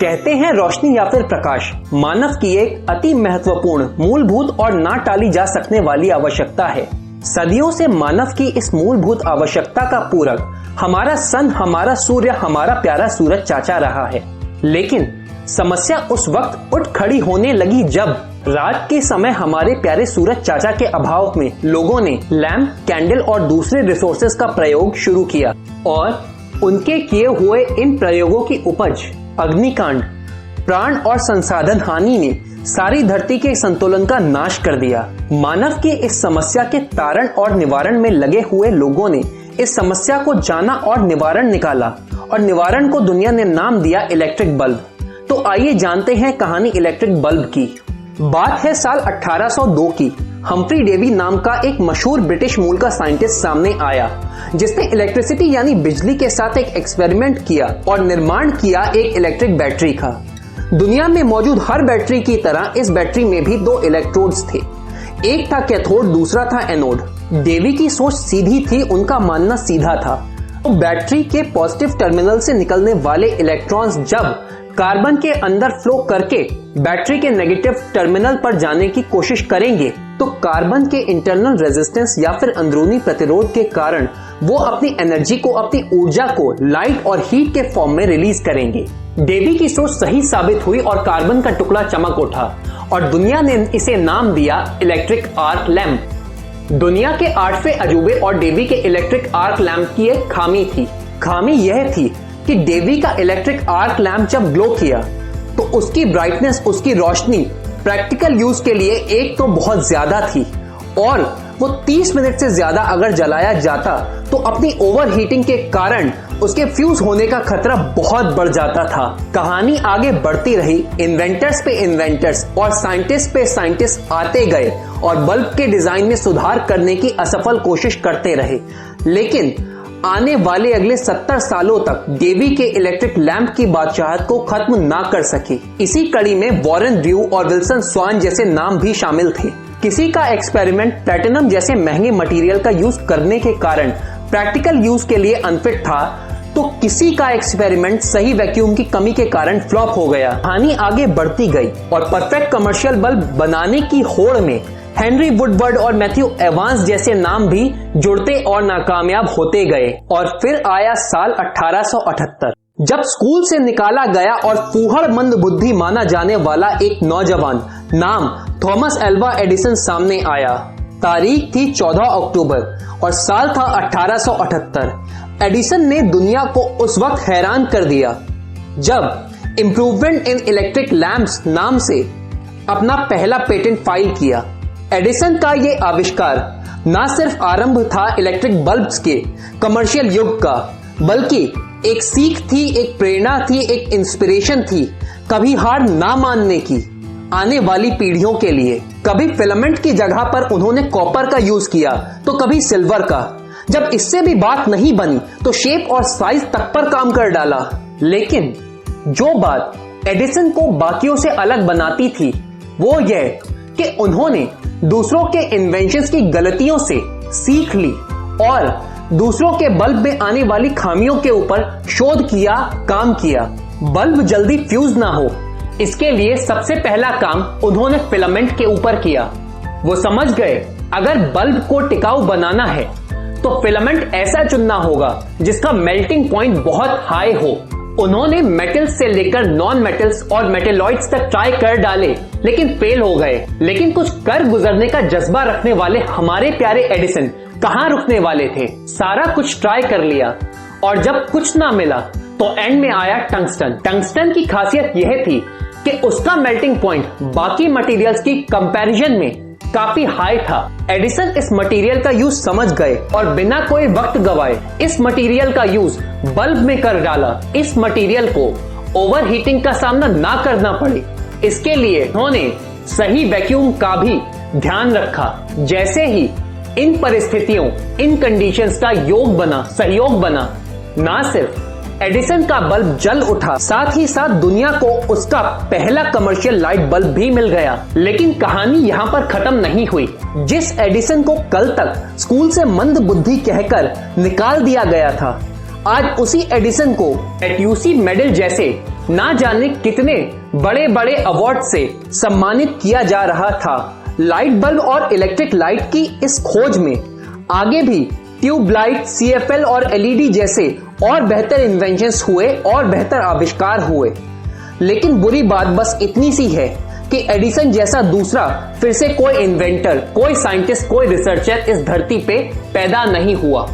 कहते हैं रोशनी या फिर प्रकाश मानव की एक अति महत्वपूर्ण, मूलभूत और ना टाली जा सकने वाली आवश्यकता है। सदियों से मानव की इस मूलभूत आवश्यकता का पूरक हमारा सन, हमारा सूर्य, हमारा प्यारा सूरज चाचा रहा है। लेकिन समस्या उस वक्त उठ खड़ी होने लगी जब रात के समय हमारे प्यारे सूरज चाचा के अभाव में लोगों ने लैंप, कैंडल और दूसरे रिसोर्सेज का प्रयोग शुरू किया और उनके किए हुए इन प्रयोगों की उपज अग्निकांड, प्राण और संसाधन हानि ने सारी धरती के संतुलन का नाश कर दिया। मानव की इस समस्या के तारण और निवारण में लगे हुए लोगों ने इस समस्या को जाना और निवारण निकाला और निवारण को दुनिया ने नाम दिया इलेक्ट्रिक बल्ब। तो आइए जानते हैं कहानी इलेक्ट्रिक बल्ब की। बात है साल 1802 की। हम्फ्री डेवी नाम का एक मशहूर ब्रिटिश मूल का साइंटिस्ट सामने आया जिसने इलेक्ट्रिसिटी यानी बिजली के साथ एक एक्सपेरिमेंट किया और निर्माण किया एक इलेक्ट्रिक बैटरी का। दुनिया में मौजूद हर बैटरी की तरह इस बैटरी में भी दो इलेक्ट्रोड्स थे, एक था कैथोड, दूसरा था एनोड। डेवी की सोच सीधी थी, उनका मानना सीधा था। तो बैटरी के पॉजिटिव टर्मिनल से निकलने वाले इलेक्ट्रॉन्स जब कार्बन के अंदर फ्लो करके बैटरी के नेगेटिव टर्मिनल पर जाने की कोशिश करेंगे तो कार्बन के इंटरनल रेजिस्टेंस या फिर अंदरूनी प्रतिरोध के कारण वो अपनी एनर्जी को, अपनी ऊर्जा को लाइट और हीट के फॉर्म में रिलीज करेंगे। डेवी की सोच सही साबित हुई और कार्बन का टुकड़ा चमक उठा और दुनिया ने इसे नाम दिया इलेक्ट्रिक आर्क लैंप। दुनिया के 8वें अजूबे और डेवी के इलेक्ट्रिक आर्क लैंप की एक खामी थी। खामी यह थी कि डेवी का इलेक्ट्रिक आर्क लैंप जब ग्लो किया तो उसकी ब्राइटनेस, उसकी रोशनी प्रैक्टिकल यूज के लिए एक तो बहुत ज्यादा थी और वो 30 मिनट से ज्यादा अगर जलाया जाता तो अपनी ओवरहीटिंग के कारण उसके फ्यूज होने का खतरा बहुत बढ़ जाता था। कहानी आगे बढ़ती रही, इन्वेंटर्स पे इन्वेंटर्स और साइंटिस्ट पे साइंटिस्ट आते गए और बल्ब के डिजाइन में सुधार करने की असफल कोशिश करते रहे। लेकिन आने वाले अगले 70 सालों तक डेवी के इलेक्ट्रिक लैंप की बादशाहत को खत्म ना कर सकी। इसी कड़ी में वॉरेन ड्रू और विल्सन स्वान जैसे नाम भी शामिल थे। किसी का एक्सपेरिमेंट प्लैटिनम जैसे महंगे मटेरियल का यूज करने के कारण प्रैक्टिकल यूज के लिए अनफिट था, तो किसी का एक्सपेरिमेंट सही वैक्यूम की कमी के कारण फ्लॉप हो गया। कहानी आगे बढ़ती गई और परफेक्ट कमर्शियल बल्ब बनाने की होड़ में हेनरी वुडवर्ड और मैथ्यू एवांस जैसे नाम भी जुड़ते और नाकामयाब होते गए। और फिर आया साल 1878 जब स्कूल से निकाला गया और फूहड़ मंद बुद्धि माना जाने वाला एक नौजवान नाम थॉमस एल्वा एडिसन सामने आया। तारीख थी 14 अक्टूबर और साल था 1878। एडिसन ने दुनिया को उस वक्त हैरान कर दिया जब इम्प्रूवमेंट इन इलेक्ट्रिक लैंप्स नाम से अपना पहला पेटेंट फाइल किया। एडिसन का ये आविष्कार न सिर्फ आरंभ था इलेक्ट्रिक बल्ब्स के कमर्शियल युग का, बल्कि एक सीख थी, एक प्रेरणा थी, एक इंस्पिरेशन थी कभी हार ना मानने की आने वाली पीढ़ियों के लिए। कभी फिलामेंट की जगह पर उन्होंने कॉपर का यूज किया तो कभी सिल्वर का। जब इससे भी बात नहीं बनी तो शेप और साइज तक पर काम कर डाला। लेकिन जो बात एडिसन को बाकियों से अलग बनाती थी वो यह कि उन्होंने दूसरों के इन्वेंशंस की गलतियों से सीख ली और दूसरों के बल्ब में आने वाली खामियों के ऊपर शोध किया, काम किया। बल्ब जल्दी फ्यूज ना हो इसके लिए सबसे पहला काम उन्होंने फिलामेंट के ऊपर किया। वो समझ गए अगर बल्ब को टिकाऊ बनाना है तो फिलामेंट ऐसा चुनना होगा जिसका मेल्टिंग पॉइंट बहुत हाई हो। उन्होंने मेटल्स से लेकर नॉन मेटल्स और मेटेलॉइड्स तक ट्राई कर डाले लेकिन फेल हो गए। लेकिन कुछ कर गुजरने का जज्बा रखने वाले हमारे प्यारे एडिसन कहां रुकने वाले थे। सारा कुछ ट्राई कर लिया और जब कुछ ना मिला तो एंड में आया टंगस्टन। टंगस्टन की खासियत यह थी कि उसका मेल्टिंग पॉइंट बाकी मटेरियल्स की कंपैरिजन में काफी हाई था। एडिसन इस मटेरियल का यूज समझ गए और बिना कोई वक्त गवाए इस मटेरियल का यूज बल्ब में कर डाला। इस मटेरियल को ओवरहीटिंग का सामना ना करना पड़े इसके लिए उन्होंने सही वैक्यूम का भी ध्यान रखा। जैसे ही इन परिस्थितियों, इन कंडीशंस का योग बना, सहयोग बना, ना सिर्फ एडिसन का बल्ब जल उठा, साथ ही साथ दुनिया को उसका पहला कमर्शियल लाइट बल्ब भी मिल गया। लेकिन कहानी यहाँ पर खत्म नहीं हुई। जिस एडिसन को कल तक स्कूल से मंद बुद्धि कहकर निकाल दिया गया था, आज उसी एडिसन को एटयूसी मेडल जैसे ना जाने कितने बड़े बड़े अवार्ड से सम्मानित किया जा रहा था। लाइट बल्ब और इलेक्ट्रिक लाइट की इस खोज में आगे भी ट्यूबलाइट, CFL और LED जैसे और बेहतर इन्वेंशंस हुए और बेहतर आविष्कार हुए। लेकिन बुरी बात बस इतनी सी है कि एडिसन जैसा दूसरा फिर से कोई इन्वेंटर, कोई साइंटिस्ट, कोई रिसर्चर इस धरती पे पैदा नहीं हुआ।